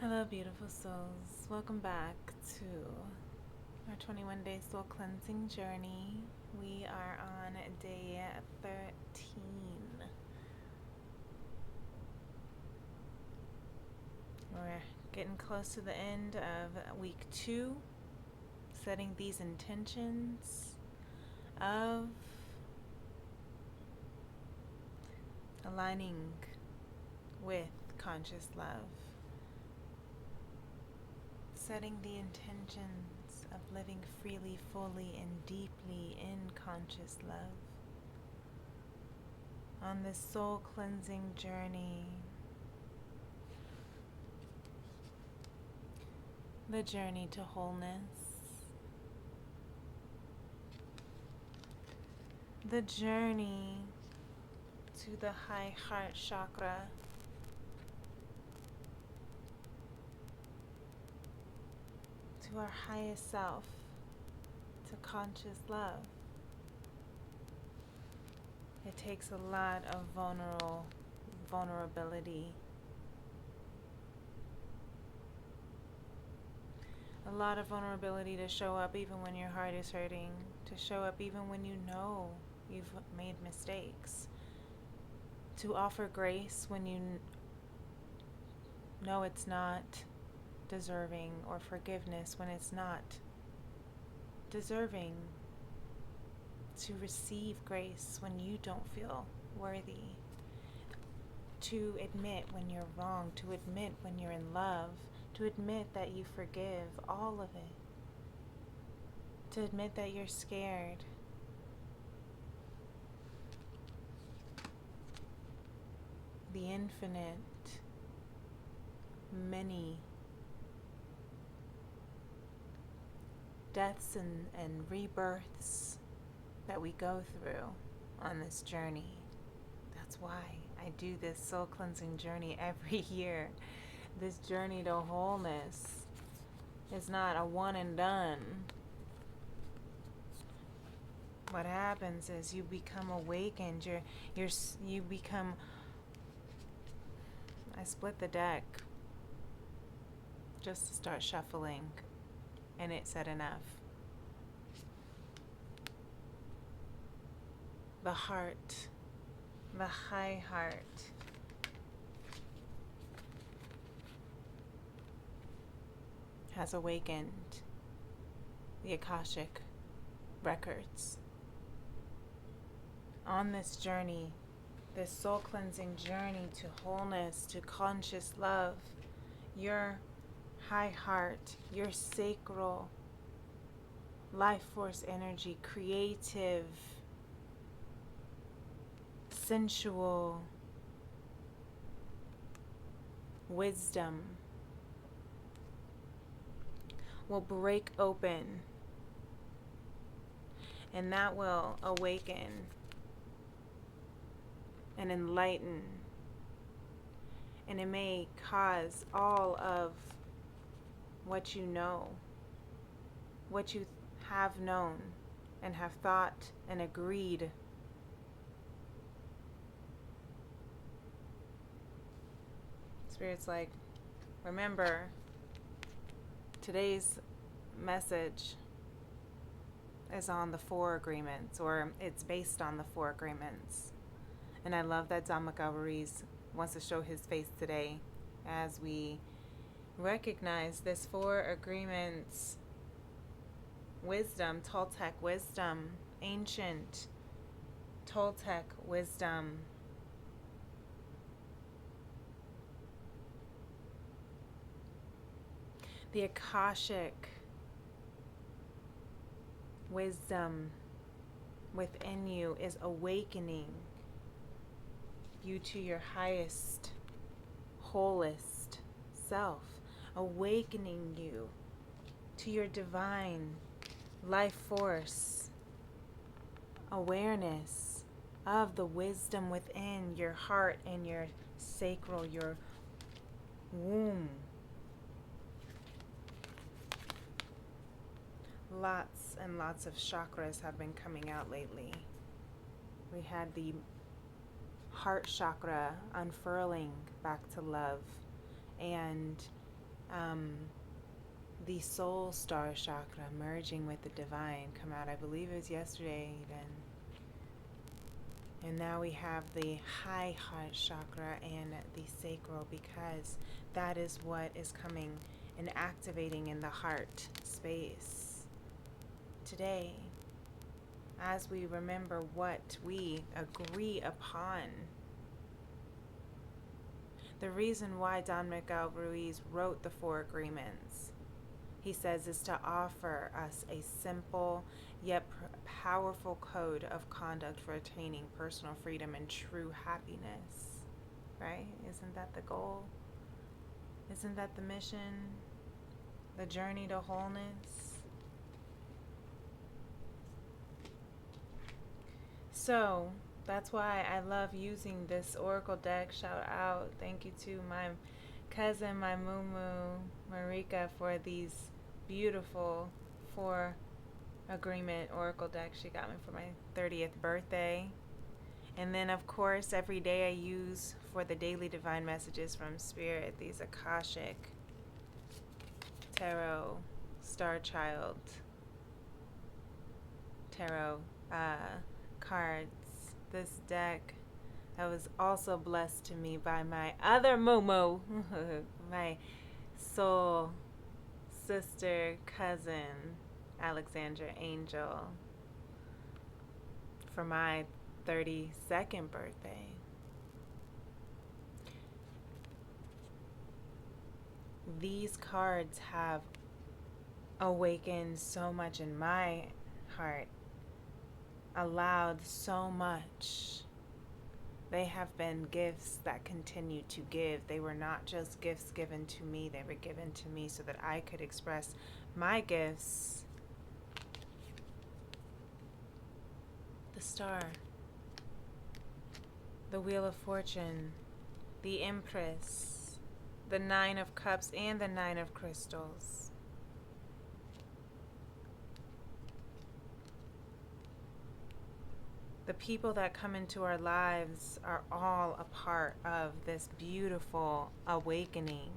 Hello, beautiful souls. Welcome back to our 21 day soul cleansing journey. We are on day 13. We're getting close to the end of week 2, setting these intentions of aligning with conscious love. Setting the intentions of living freely, fully, and deeply in conscious love. On this soul cleansing journey, the journey to wholeness, the journey to the high heart chakra, to our highest self, to conscious love. It takes a lot of vulnerability, a lot of vulnerability to show up even when your heart is hurting, to show up even when you know you've made mistakes, to offer grace when you know it's not deserving, or forgiveness when it's not deserving, to receive grace when you don't feel worthy, to admit when you're wrong, to admit when you're in love, to admit that you forgive all of it, to admit that you're scared. The infinite, many deaths and rebirths that we go through on this journey. That's why I do this soul cleansing journey every year. This journey to wholeness is not a one and done. What happens is you become awakened. You become. I split the deck just to start shuffling, and it said enough. The heart, the high heart, has awakened the Akashic records. On this journey, this soul cleansing journey to wholeness, to conscious love, your high heart, your sacral life force energy, creative, sensual wisdom will break open, and that will awaken and enlighten, and it may cause all of what you know, what you have known and have thought and agreed, Spirit's like, remember, today's message is on the 4 agreements, or it's based on the 4 agreements. And I love that Dhammaka Ruiz wants to show his face today as we recognize this 4 agreements wisdom, Toltec wisdom, ancient Toltec wisdom. The Akashic wisdom within you is awakening you to your highest, wholest self, awakening you to your divine life force, awareness of the wisdom within your heart and your sacral, your womb. Lots and lots of chakras have been coming out lately. We had the heart chakra unfurling back to love, and um, the soul star chakra merging with the divine come out. I believe it was yesterday even. And now we have the high heart chakra and the sacral, because that is what is coming and activating in the heart space today, as we remember what we agree upon. The reason why Don Miguel Ruiz wrote the Four Agreements, he says, is to offer us a simple yet powerful code of conduct for attaining personal freedom and true happiness. Right? Isn't that the goal? Isn't that the mission? The journey to wholeness? So, that's why I love using this Oracle deck. Shout out. Thank you to my cousin, my Mumu, Marika, for these beautiful Four Agreement Oracle deck she got me for my 30th birthday. And then, of course, every day I use for the daily divine messages from Spirit these Akashic Tarot, Star Child Tarot cards. This deck that was also blessed to me by my other Momo, my soul sister, cousin, Alexandra Angel, for my 32nd birthday. These cards have awakened so much in my heart, allowed so much. They have been gifts that continue to give. They were not just gifts given to me, they were given to me so that I could express my gifts. The Star, the Wheel of Fortune, the Empress, the Nine of Cups, and the Nine of Crystals. The people that come into our lives are all a part of this beautiful awakening.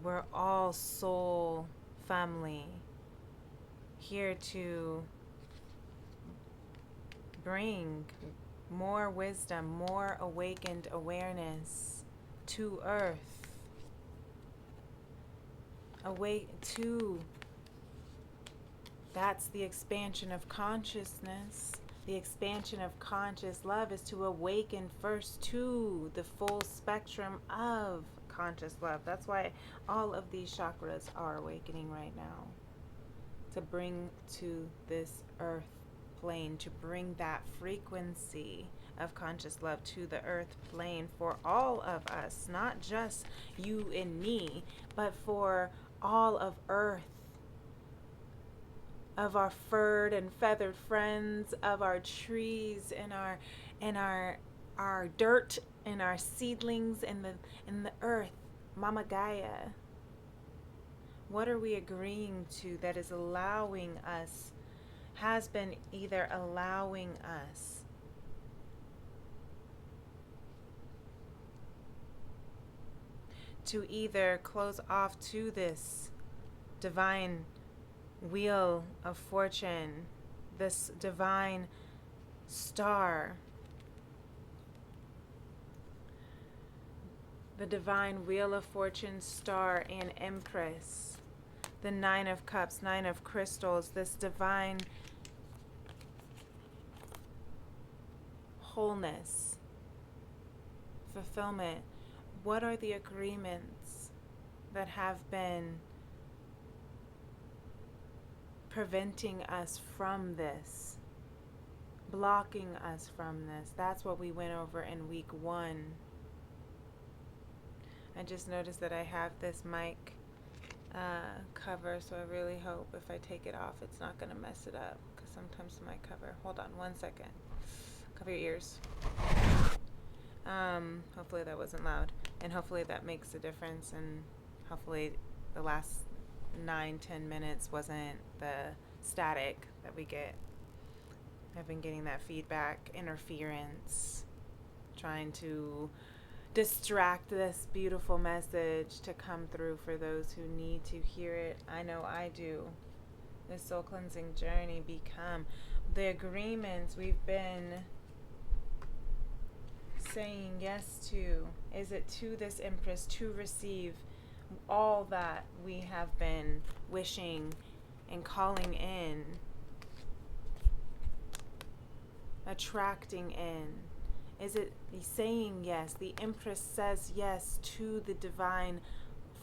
We're all soul family, here to bring more wisdom, more awakened awareness to Earth. That's the expansion of consciousness. The expansion of conscious love is to awaken first to the full spectrum of conscious love. That's why all of these chakras are awakening right now. To bring to this earth plane, to bring that frequency of conscious love to the earth plane for all of us, not just you and me, but for all of Earth, of our furred and feathered friends, of our trees and our dirt and our seedlings in the earth, Mama Gaia. What are we agreeing to that is allowing us, has been either allowing us to either close off to this divine wheel of fortune, this divine star, the divine wheel of fortune, star, and Empress, the Nine of Cups, Nine of Crystals, this divine wholeness, fulfillment. What are the agreements that have been preventing us from this, blocking us from this? That's what we went over in week 1. I just noticed that I have this mic cover, so I really hope if I take it off it's not going to mess it up, because sometimes the mic cover, hold on one second, cover your ears. Hopefully that wasn't loud, and hopefully that makes a difference, and hopefully the last 9-10 minutes wasn't the static that we get. I've been getting that feedback interference, trying to distract this beautiful message to come through for those who need to hear it. I know I do. This soul cleansing journey become the agreements we've been saying yes to. Is it to this Empress to receive all that we have been wishing and calling in, attracting in? Is it saying yes? The Empress says yes to the divine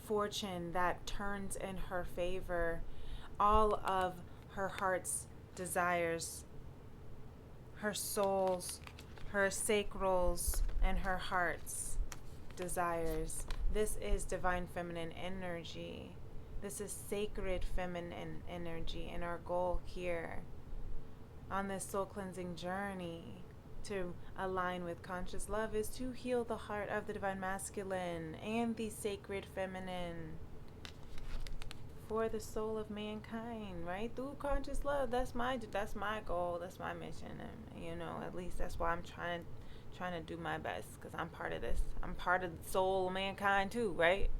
fortune that turns in her favor all of her heart's desires, her soul's, her sacral's, and her heart's desires. This is divine feminine energy. This is sacred feminine energy. And our goal here on this soul cleansing journey to align with conscious love is to heal the heart of the divine masculine and the sacred feminine for the soul of mankind, right? Through conscious love. That's my goal. That's my mission. And at least that's why I'm trying to do my best, because I'm part of this. I'm part of the soul of mankind too, right?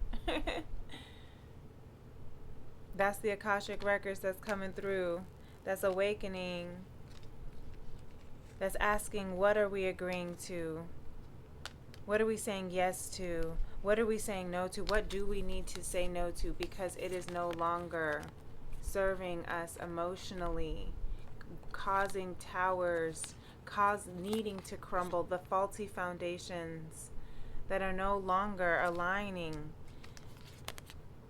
That's the Akashic records that's coming through. That's awakening. That's asking, what are we agreeing to? What are we saying yes to? What are we saying no to? What do we need to say no to? Because it is no longer serving us emotionally, causing towers, needing to crumble, the faulty foundations that are no longer aligning.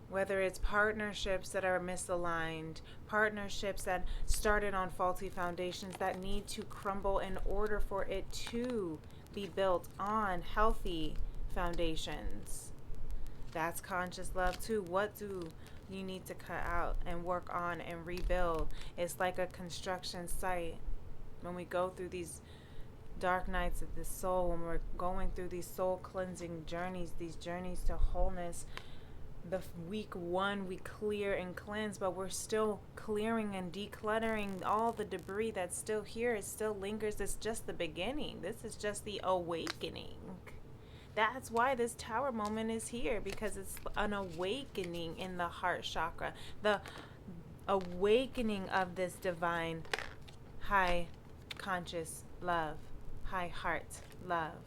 Whether it's partnerships that are misaligned, partnerships that started on faulty foundations that need to crumble in order for it to be built on healthy foundations. That's conscious love too. What do you need to cut out and work on and rebuild? It's like a construction site. When we go through these dark nights of the soul, when we're going through these soul cleansing journeys, these journeys to wholeness, the week one we clear and cleanse, but we're still clearing and decluttering all the debris that's still here. It still lingers. It's just the beginning. This is just the awakening. That's why this tower moment is here, because it's an awakening in the heart chakra, the awakening of this divine high conscious love, high heart love.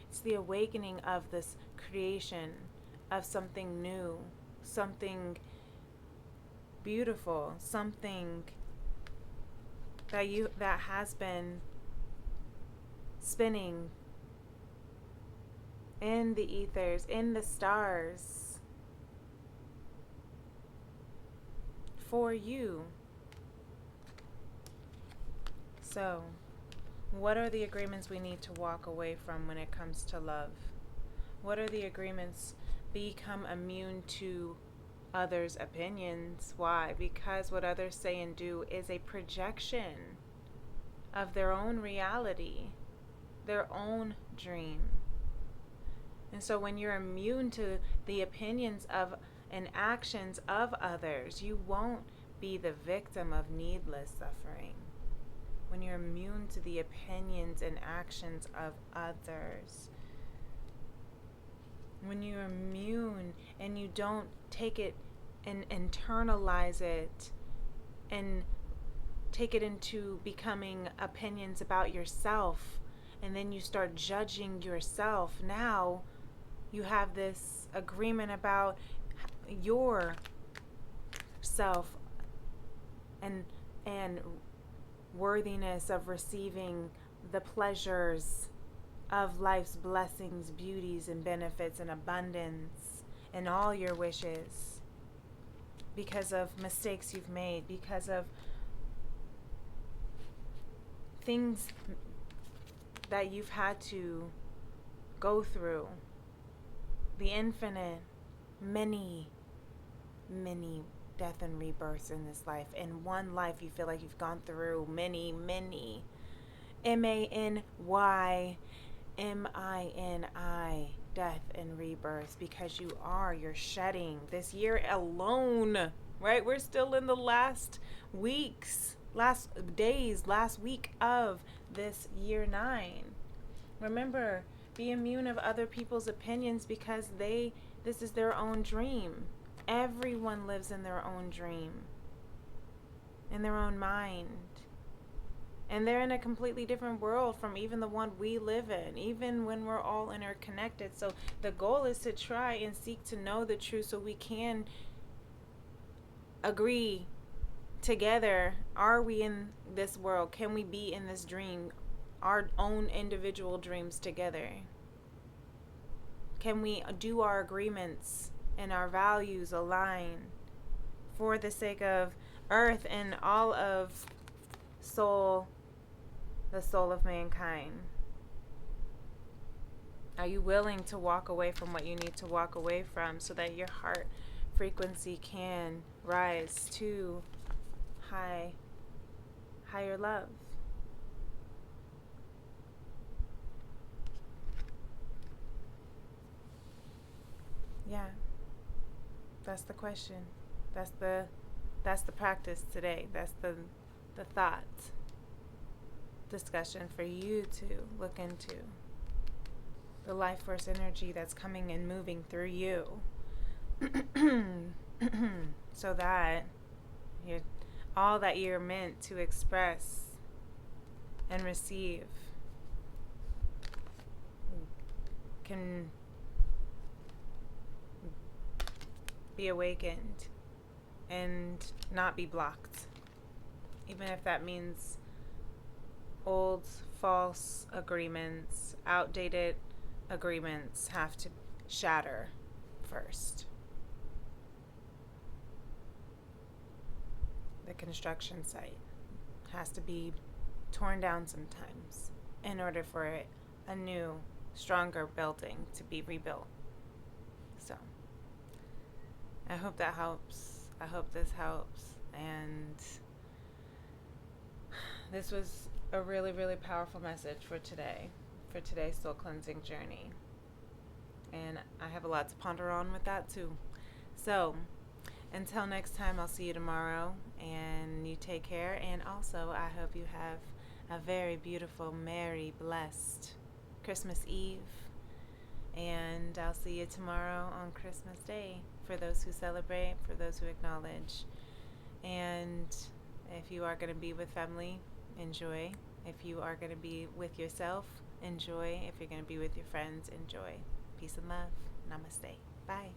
It's the awakening of this creation of something new, something beautiful, something that has been spinning in the ethers, in the stars, for you. So, what are the agreements we need to walk away from when it comes to love? What are the agreements? Become immune to others' opinions. Why? Because what others say and do is a projection of their own reality, their own dream. And so when you're immune to the opinions of and actions of others, you won't be the victim of needless suffering. When you're immune to the opinions and actions of others, when you're immune and you don't take it and internalize it and take it into becoming opinions about yourself, and then you start judging yourself, now you have this agreement about your self and worthiness of receiving the pleasures of life's blessings, beauties, and benefits and abundance and all your wishes, because of mistakes you've made, because of things that you've had to go through. The infinite, many death and rebirths in this life. In one life, you feel like you've gone through many MANYMINI death and rebirths, because you're shedding this year alone, right? We're still in the last week of this year 9. Remember, be immune of other people's opinions because this is their own dream. Everyone lives in their own dream, in their own mind. And they're in a completely different world from even the one we live in, even when we're all interconnected. So the goal is to try and seek to know the truth so we can agree together. Are we in this world? Can we be in this dream? Our own individual dreams together? Can we do our agreements and our values align for the sake of earth and all of the soul of mankind? Are you willing to walk away from what you need to walk away from so that your heart frequency can rise to higher love? Yeah, that's the question. That's the practice today. That's the thought discussion for you to look into. The life force energy that's coming and moving through you. So that all that you're meant to express and receive can be awakened and not be blocked, even if that means old false agreements, outdated agreements have to shatter first. The construction site has to be torn down sometimes in order for a new, stronger building to be rebuilt. So I hope that helps. I hope this helps. And this was a really, really powerful message for today's soul cleansing journey. And I have a lot to ponder on with that too. So until next time, I'll see you tomorrow, and you take care. And also, I hope you have a very beautiful, merry, blessed Christmas Eve. And I'll see you tomorrow on Christmas Day for those who celebrate, for those who acknowledge. And if you are going to be with family, enjoy. If you are going to be with yourself, enjoy. If you're going to be with your friends, enjoy. Peace and love. Namaste. Bye.